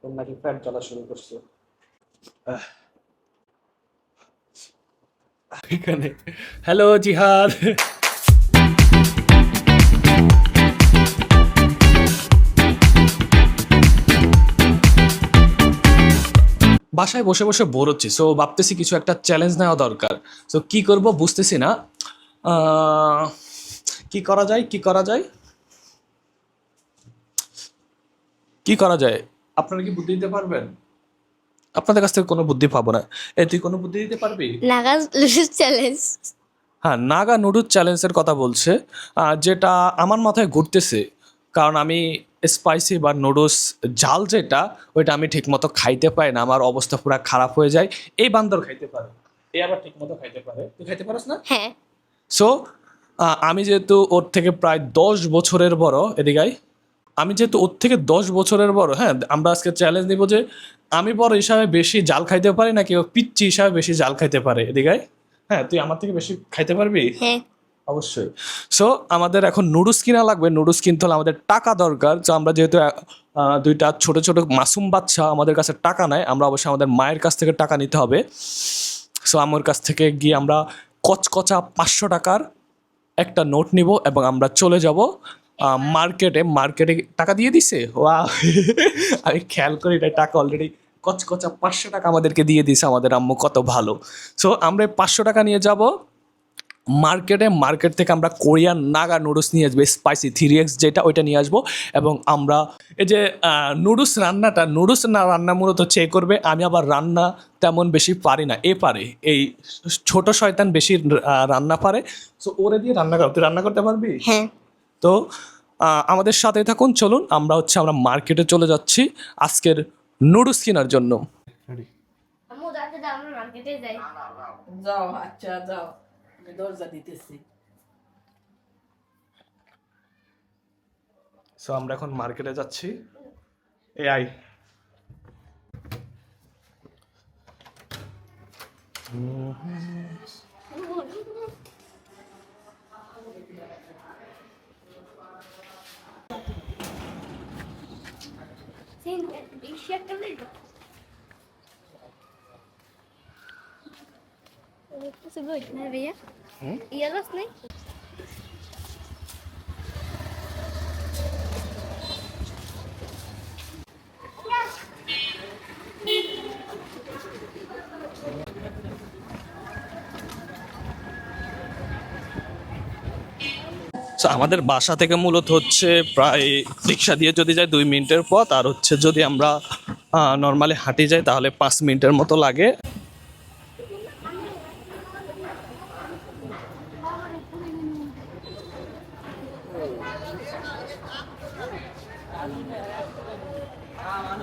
তোর নাকি ফ্যান চলা শুরু করছে এখানে। হ্যালো জিহাদ। বাসায় বসে বসে বোর হচ্ছি, সো ভাবতেছি কিছু একটা চ্যালেঞ্জ নেওয়া দরকার। সো কি করব বুঝতেছি না। কি করা যায়, কি করা যায়, কি করা যায়? আপনারা কি বুদ্ধি দিতে পারবেন? আপনাদের কাছ থেকে কোনো বুদ্ধি পাবো না। তুই কোনো বুদ্ধি দিতে পারবি? নাগা লুডুস চ্যালেঞ্জ। হ্যাঁ, নাগা নুডলস চ্যালেঞ্জের কথা বলছে, যেটা আমার মাথায় ঘুরতেছে। কারণ আমি স্পাইসি বা নুডলস ঝাল যেটা, ওইটা আমি ঠিকমতো খাইতে পারি না, আমার অবস্থা পুরো খারাপ হয়ে যায়। এই বান্দর খাইতে পারে, এই আবার ঠিকমতো খাইতে পারে, তুই খাইতে পারিস না। হ্যাঁ, সো আমি যেহেতু ওর থেকে প্রায় 10 বছরের বড়, এদিকাই আমি যেহেতু ওর থেকে 10 বছরের বড়, হ্যাঁ, আমরা আজকে চ্যালেঞ্জ নিব যে আমি বড় হিসাবে বেশি জাল খাইতে পারি নাকি ও পিচ্চি হিসাবে বেশি জাল খাইতে পারে। এদিকাই, হ্যাঁ, তুই আমার থেকে বেশি খাইতে পারবি? হ্যাঁ। অবশ্যই। সো আমাদের এখন নুডলস কিনা লাগবে, নুডলস কিনতে হলে আমাদের টাকা দরকার। তো আমরা যেহেতু দুইটা ছোট ছোট মাসুম বাচ্চা, আমাদের কাছে টাকা নাই, আমরা অবশ্যই আমাদের মায়ের কাছ থেকে টাকা নিতে হবে। সো আমার কাছ থেকে গিয়ে আমরা কচকচা 500 টাকার একটা নোট নিব এবং আমরা চলে যাব মার্কেটে। মার্কেটে টাকা দিয়ে দিছে, ওয়া আমি খেয়াল করি না, টাকা অলরেডি কচকচা 500 টাকা আমাদেরকে দিয়ে দিছে আমাদের আম্মু, কত ভালো। সো আমরা 500 টাকা নিয়ে যাব মার্কেটে। মার্কেট থেকে আমরা কোরিয়ান নাগা নুডলস নিয়ে আসবো, স্পাইসি 3x যেটা, ওইটা নিয়ে আসবো। এবং আমরা এই যে নুডলস রান্নাটা, নুডলস না রান্না মূলত চেক করবে। আমি আবার রান্না তেমন বেশি পারি না, এ পারে, এই ছোট শয়তান বেশি রান্না পারে। সো ওরে দিয়ে রান্না কর, তুই রান্না করতে পারবি? হ্যাঁ। তো আমাদের সাথে থাকুন, চলুন আমরা মার্কেটে চলে যাচ্ছি আজকের নুডলস কেনার জন্য। আম্মু যাতে আমরা মার্কেটে যাই। যাও, আচ্ছা যাও, আমি দরজা দিতেছি। সো আমরা এখন মার্কেটে যাচ্ছি। এ আই বেশি একটা নেই তো। কিছু বলতে না ভাইয়া, ইয়ালাস নেই। সো আমাদের বাসা থেকে মূলত হচ্ছে প্রায় রিক্সা দিয়ে যদি যাই 2 মিনিটের পথ, আর হচ্ছে যদি আমরা নর্মালি হাঁটি যাই তাহলে 5 মিনিটের মতো লাগে।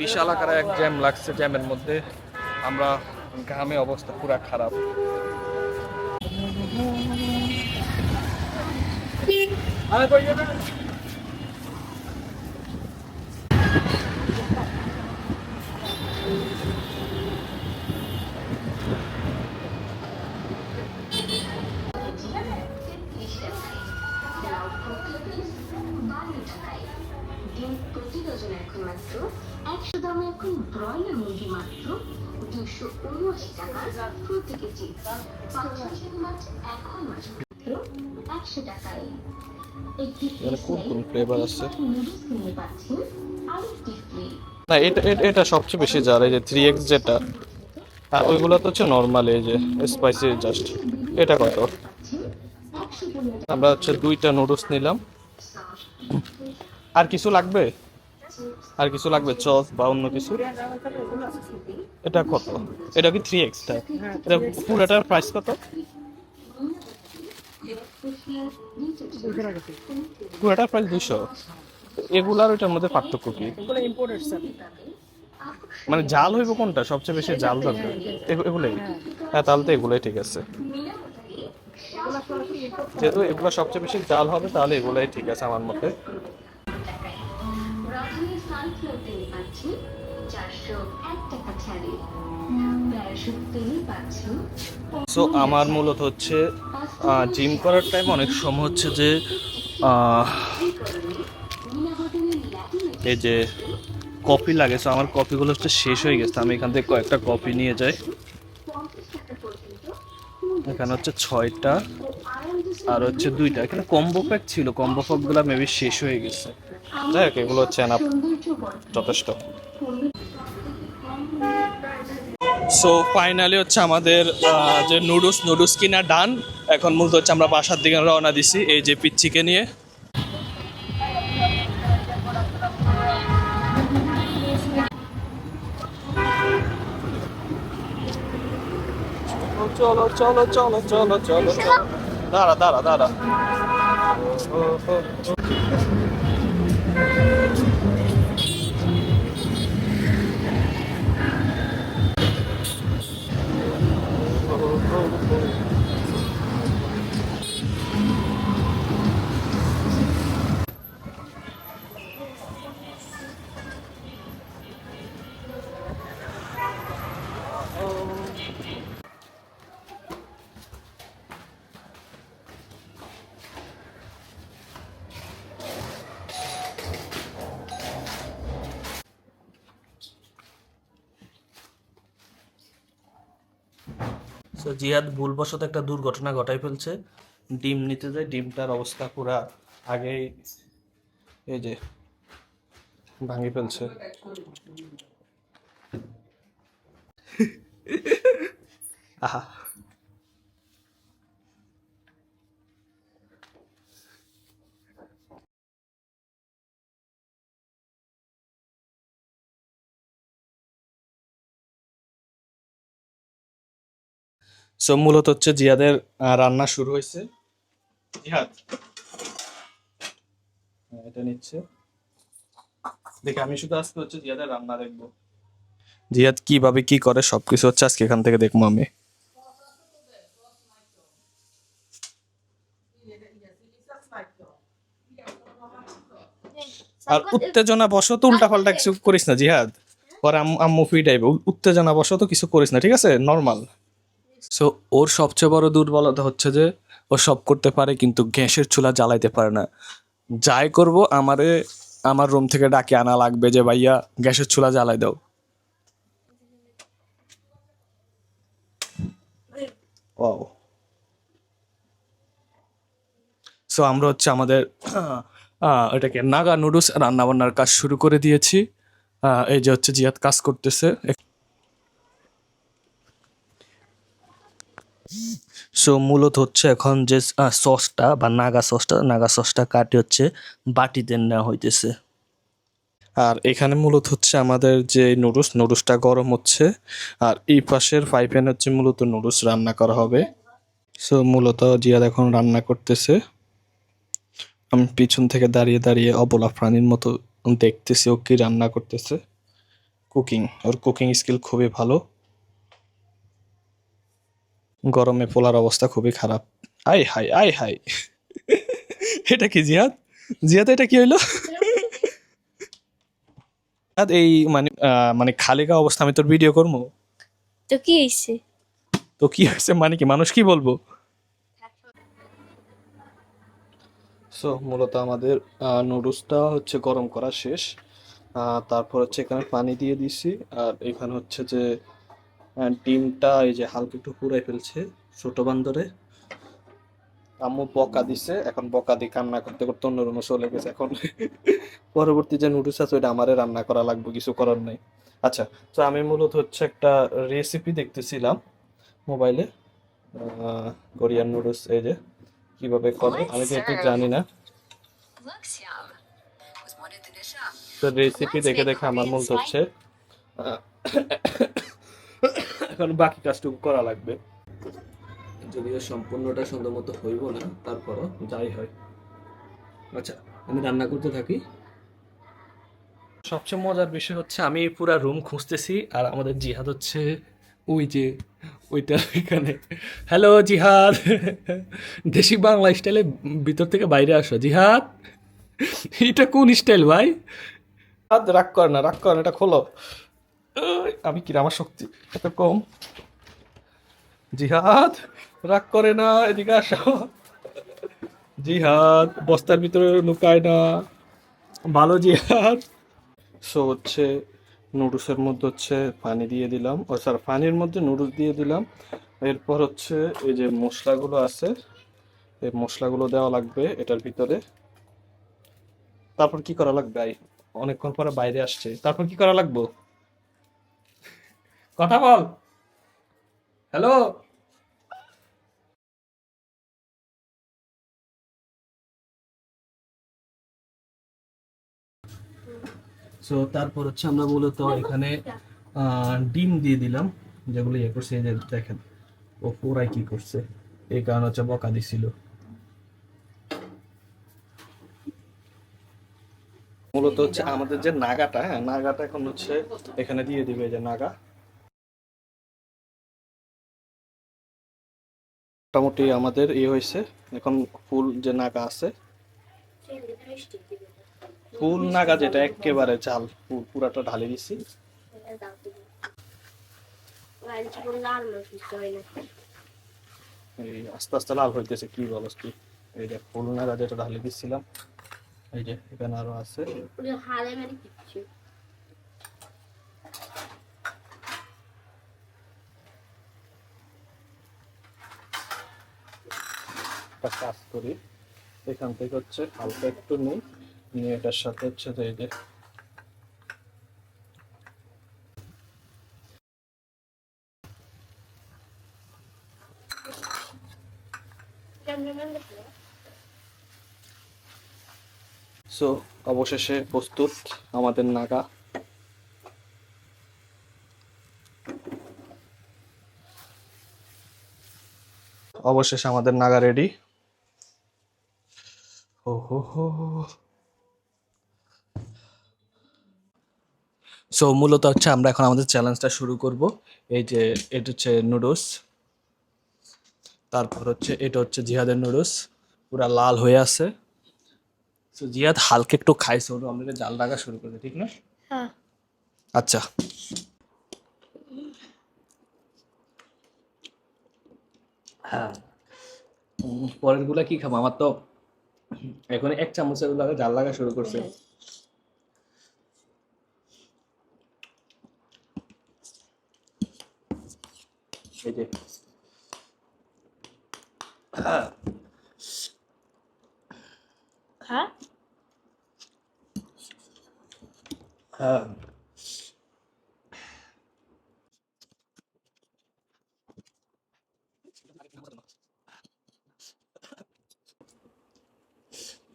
বিশাল আকারে এক জ্যাম লাগছে, জ্যামের মধ্যে আমরা ঘামে অবস্থা পুরা খারাপ। প্রতি ডজন এখন মাত্র 100 দামে, এখন ব্রয়লার মুরগি মাত্র 279 টাকা প্রতি কেজি। পাঁচমিশালি মাছ এখন মাত্র 100 টাকায়। একটি কোন কোন ফ্লেভার আছে? নুডলস কিনতে পাচ্ছেন আরেকটি ফ্রি। না, এটা এটা সবচেয়ে বেশি জাল, এই যে 3x যেটা, আর ওইগুলো তো হচ্ছে নর্মাল, এই যে স্পাইসি জাস্ট। এটা কত? আমরা হচ্ছে 2টা নুডলস নিলাম। আর কিছু লাগবে? আর কিছু লাগবে, চস বা অন্য কিছু? এটা কত? এটা কি 3x টা? এটা পুরোটার প্রাইস কত? পুরোটার প্রাইস 200। এগুলার ওইটার মধ্যে পার্থক্য কি? এগুলো ইম্পোর্টেড স্যার। মানে জাল হইব কোনটা সবচেয়ে বেশি জাল দরকার? এগুলোই? হ্যাঁ, তাহলে তো এগুলোই ঠিক আছে। যেহেতু এগুলো সবচেয়ে বেশি জাল হবে তাহলে এগুলোই ঠিক আছে আমার মতে। রাজধানী সানফ্লাওয়ার তেল পাচ্ছেন 401 টাকা ছাড়ে। প্রায়শই তেল পাচ্ছেন। সো আমার মূলত হচ্ছে জিম করার টাইম অনেক সময় হচ্ছে যে এই যে কফি লাগে, সো আমার কফিগুলো হচ্ছে শেষ হয়ে গেছে। আমি এখান থেকে কয়েকটা কফি নিয়ে যাই। এখানে হচ্ছে 6টা আর হচ্ছে 2টা। এখানে কম্বো প্যাক ছিল, কম্বো প্যাকগুলো মেবি শেষ হয়ে গেছে। যাই হোক, এগুলো হচ্ছে এনাফ, যথেষ্ট। সো ফাইনালি হচ্ছে আমাদের যে নুডলস কিনা ডান। এখন মূলত হচ্ছে আমরা বাসার দিকে রওনা দিছি এই যে পিচ্চিকে নিয়ে। চলো চলো চলো চলো চলো চলো, দাঁড়া দাঁড়া দাঁড়া। সো জিহাদ ভুলবশত একটা দুর্ঘটনা ঘটাই ফেলছে। ডিম নিতে যায়, ডিমটার অবস্থা পুরা আগেই এই যে ভাঙি ফেলছে। আহা, সো মূলত হচ্ছে জিহাদের রান্না শুরু হয়েছে। জিহাদ এটা নিচ্ছে, দেখে আমি শুধু আজকে হচ্ছে জিহাদের রান্না দেখবো। জিহাদ কিভাবে কি করে সবকিছু হচ্ছে আজকে এখান থেকে দেখবো আমি। আর উত্তেজনা বশত উল্টা পাল্টা কিছু করিস না জিহাদ, পরে আম্মু ফিটাইবে। উত্তেজনা বশত কিছু করিস না, ঠিক আছে? নর্মাল। সো ওর সবচেয়ে বড় দুর্বলতা হচ্ছে যে ও সব করতে পারে কিন্তু গ্যাসের চুলা জ্বালাইতে পারে না। যাই করব আমার রুম থেকে ডাকে আনা লাগবে যে ভাইয়া গ্যাসের চুলা জ্বালাই দাও। ওয়াও। সো আমরা হচ্ছে আমাদের এটাকে নাগা নুডলস রান্নাবান্নার কাজ শুরু করে দিয়েছি। এই যে হচ্ছে জিয়াদ কাজ করতেছে। সো মূলত হচ্ছে এখন যে সসটা বা নাগা সসটা কাটে হচ্ছে বাটিতে নেওয়া হইতেছে। আর এখানে মূলত হচ্ছে আমাদের যে নুডলসটা গরম হচ্ছে, আর এই পাশের ফ্রাই প্যানে হচ্ছে মূলত নুডলস রান্না করা হবে। সো মূলত জিয়াদ এখন রান্না করতেছে। আমি পিছন থেকে দাঁড়িয়ে দাঁড়িয়ে অবলা প্রাণীর মতো দেখতেছি ও কি রান্না করতেছে। ওর কুকিং স্কিল খুবই ভালো। গরমে পোলার অবস্থা খুবই খারাপ। আই হাই আই হাই, এটা কি জিহাদ? এটা কি হইলো? এই মানে খালি গা অবস্থা আমি তোর ভিডিও করবো তো কি হয়েছে? তো কি হয়েছে মানে কি, মানুষ কি বলবো? সো মূলত আমাদের নুডলসটা হচ্ছে গরম করা শেষ। তারপর হচ্ছে এখানে পানি দিয়ে দিছি। আর এখানে হচ্ছে যে ডিমটা এই যে হালকা একটু পুড়াই ফেলছে ছোট বান্দরে। আম্মু বকা দিছে, এখন বকা দিয়ে কান্না করতে করতে অন্য রুমে চলে গেছে। এখন পরবর্তী যে নুডলস আছে ওইটা আমারে রান্না করা লাগবে, কিছু করার নাই। আচ্ছা, তো আমি মূলত হচ্ছে একটা রেসিপি দেখতেছিলাম মোবাইলে, কোরিয়ান নুডলস। এই যে কিভাবে করে আমি তো একটু জানি না, তো রেসিপি দেখে দেখে আমার মূলত হচ্ছে এখন বাকি কাজটুকু করা লাগবে। যদিও সম্পূর্ণটা সুন্দর মতো হইব না, তারপরও যাই হয়। আচ্ছা, আমি রান্না করতে থাকি। সবচেয়ে মজার বিষয় হচ্ছে আমি পুরা রুম খুঁজতেছি আর আমাদের জিহাদ হচ্ছে ওই যে ওইটা এখানে। হ্যালো জিহাদ, দেশি বাংলা স্টাইলে ভিতর থেকে বাইরে আসো। জিহাদ, এটা কোন স্টাইল ভাই? রাগ কর না, এটা খোলো। আমি কি, আমার শক্তি এত কম? জিহাদ রাগ করে না, এদিকে আসো। জিহাদ বস্তার ভিতরে লুকায় না, ভালো জিহাদ। সো হচ্ছে নুডলসের মধ্যে হচ্ছে পানি দিয়ে দিলাম, ও স্যার পানির মধ্যে নুডলস দিয়ে দিলাম। এরপর হচ্ছে এই যে মশলাগুলো আছে, এই মশলাগুলো দেওয়া লাগবে এটার ভিতরে। তারপর কি করা লাগবে? অনেকক্ষণ পরে বাইরে আসছে, তারপর কি করা লাগবে? কথা বল। হ্যালো। সো তারপর হচ্ছে আমরা মূলত এখানে ডিম দিয়ে দিলাম, যেগুলো ইয়ে করছে। এই যে দেখেন ও পুরাই কি করছে, এই কারণে হচ্ছে বকা দিছিল। মূলত হচ্ছে আমাদের যে নাগাটা, হ্যাঁ নাগাটা এখন হচ্ছে এখানে দিয়ে দিবে, এই যে নাগা। মোটামুটি আমাদের ইয়ে হয়েছে। এখন ফুল যে নাগা আছে, ফুল নাগা যেটা একেবারে চাল পুরাটা ঢালে দিছি। এই আস্তে আস্তে লাল হইতেছে, কি বলস তুই? এই যে ফুল নাগা যেটা ঢালে দিচ্ছিলাম, এই যে এখানে আরো আছে। একটা কাজ করি, এখান থেকে হচ্ছে হালকা একটু নিই, নিয়ে এটার সাথে হচ্ছে যে এই যে সো অবশেষে প্রস্তুত আমাদের নাগা। অবশেষে আমাদের নাগা রেডি। ও হো হো। সো মূলত হচ্ছে আমরা এখন আমাদের চ্যালেঞ্জটা শুরু করব। এই যে এটা হচ্ছে নুডলস, তারপর হচ্ছে এটা হচ্ছে জিহাদের নুডলস, পুরা লাল হয়ে আছে। সো জিহাদ হালকা একটু খাইছে, ওটা আমাদের জাল লাগা শুরু করবে, ঠিক না? হ্যাঁ। আচ্ছা। হ্যাঁ, পরের গুলা কি খাবো? আমার তো এখন এক চামচের লাগা জাল লাগা শুরু করছে। এই যে হ্যাঁ। হ্যাঁ,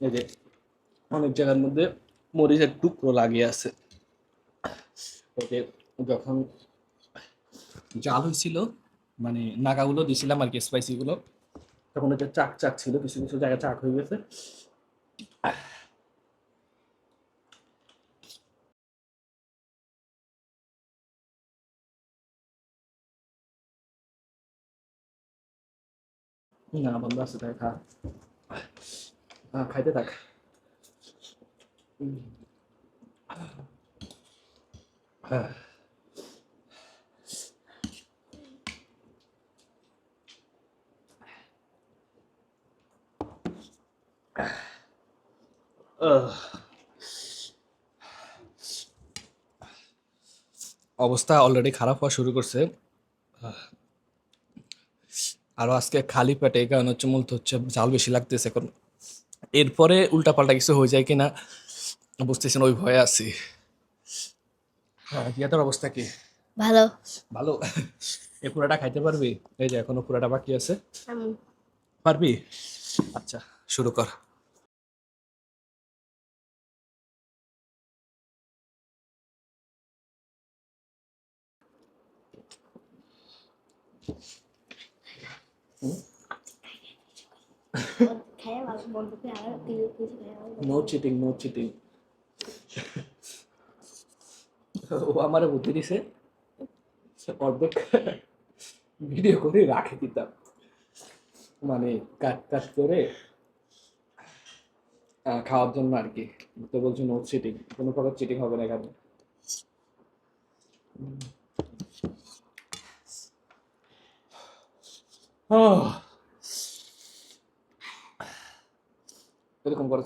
এই যে অনেক জায়গার মধ্যে মরিচের টুকরো লাগিয়ে আছে। এই যে যখন জাল হয়েছিল, মানে নাগাগুলো দিছিলাম আর কি, স্পাইসি গুলো, তখন এটা চাক চাক ছিল, কিছু কিছু জায়গায় চাক হয়ে গেছে। না বন্ধ আছে, তাই খা। খাইতে থাক। হ্যাঁ। অবস্থা অলরেডি খারাপ হওয়া শুরু করছে। আরো আজকে খালি পেটে, এই কারণে হচ্ছে মূলত হচ্ছে জাল বেশি লাগতেছে এখন। এরপরে উল্টাপাল্টা কিছু হয়ে যায় কিনা বুঝতেছেন, ওই ভয়ে আছি। হ্যাঁ, তোর অবস্থা কি? ভালো। ভালো। এই পুরাটা খাইতে পারবি? এই যে এখনো পুরাটা বাকি আছে। আমি পারবি? আচ্ছা, শুরু কর। খাইয়া ভালো বন্ধ করে আর কিছু খাইয়া নো চিটিং, নো চিটিং। ও আমারে বুদ্ধি দিছে, অর্ধেক ভিডিও করে রাখে দিতাম, মানে কাট কাট করে খাওয়ার জন্য আর কি। তো বলছি নো চিটিং, কোনো প্রকার চিটিং হবে না এখানে। এরকম করে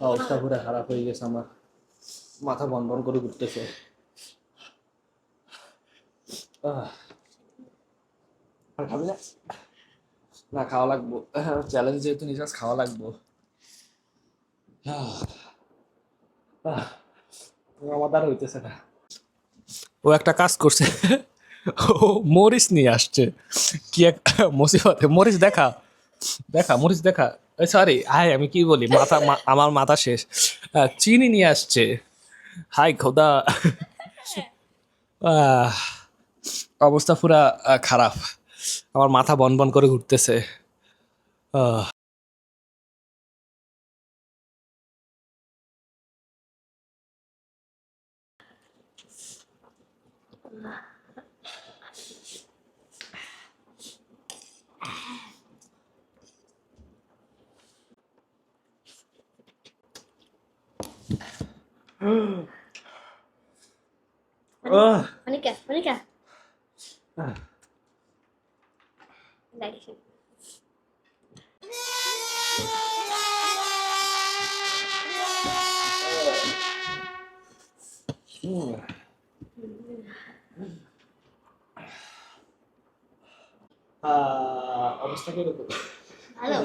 অবস্থা পুরো খারাপ হয়ে গেছে আমার, মাথা বন বন করে ঘুরতেছে। আর খাবি না? না, খাওয়া লাগবো, চ্যালেঞ্জ যেহেতু নিশ্বাস খাওয়া লাগবো। আমার দ্বারা হইতেছে না। ও একটা কাজ করছে, ও মরিচ নিয়ে আসছে। কি এক মুসিবতে! মরিচ দেখা, দেখা মরিচ দেখা। সরি, হাই, আমি কি বলি, আমার মাথা শেষ। চিনি নিয়ে আসছে। হাই খোদা! আহ, অবস্থা পুরা খারাপ, আমার মাথা বন বন করে ঘুরতেছে। আহ, আহ, Monica, Monica. Like it. অবস্থা কিরকম? ভালো,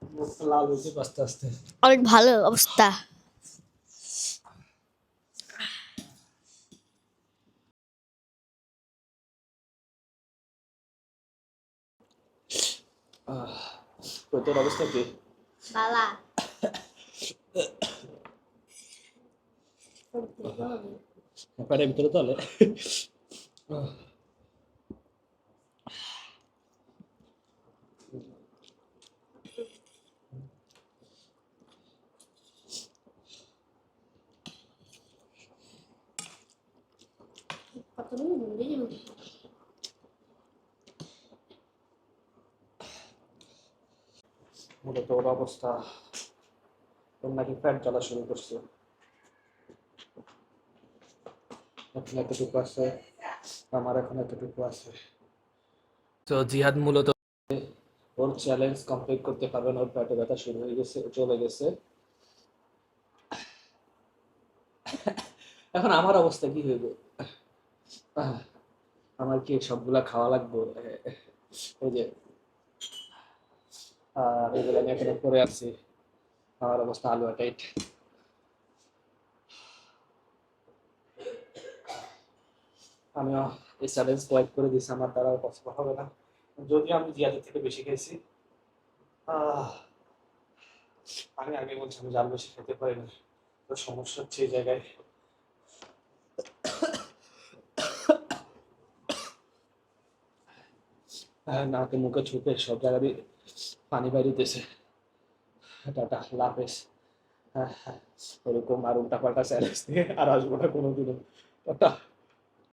মুখটা লাল হয়েছে আস্তে আস্তে। অনেক ভালো অবস্থা। তো তোর অবস্থা কি? বালা। পেটের ভিতরে তলে? কতগুলো মুড়ি দিবি? মূলত ওর অবস্থা, তোর নাকি ফ্যাট জ্বলা শুরু করছে। এখন এতটুকু আছে, আমার এখন এতটুকু আছে। তো জিহাদ মূলত ওর চ্যালেঞ্জ কমপ্লিট করতে পারবে না, ওর পেটে ব্যথা শুরু হয়ে গেছে, চলে গেছে। এখন আমার অবস্থা কি হইব? আমার কি সবগুলা খাওয়া লাগবে? ওই যে এগুলো আমি এখানে পরে আছি, আমার অবস্থা আলু টাইট। আমিও এই চ্যালেঞ্জ কোয়াইট করে দিছি, আমার দ্বারা পসিবল হবে না, যদি আমি জিয়াদের থেকে বেশি খেয়েছি। আমি আগে বলছি আমি জাল বেশি খেতে পারি না, তো সমস্যা হচ্ছে এই জায়গায়। নাকে মুখে ছুপে সব জায়গায় পানি বাইরিতেছে। টাটা, লাফেস। হ্যাঁ হ্যাঁ, এরকম আর উল্টা পাল্টা চ্যালেঞ্জ নিয়ে আর আসবো না কোনোদিনও। টাটা।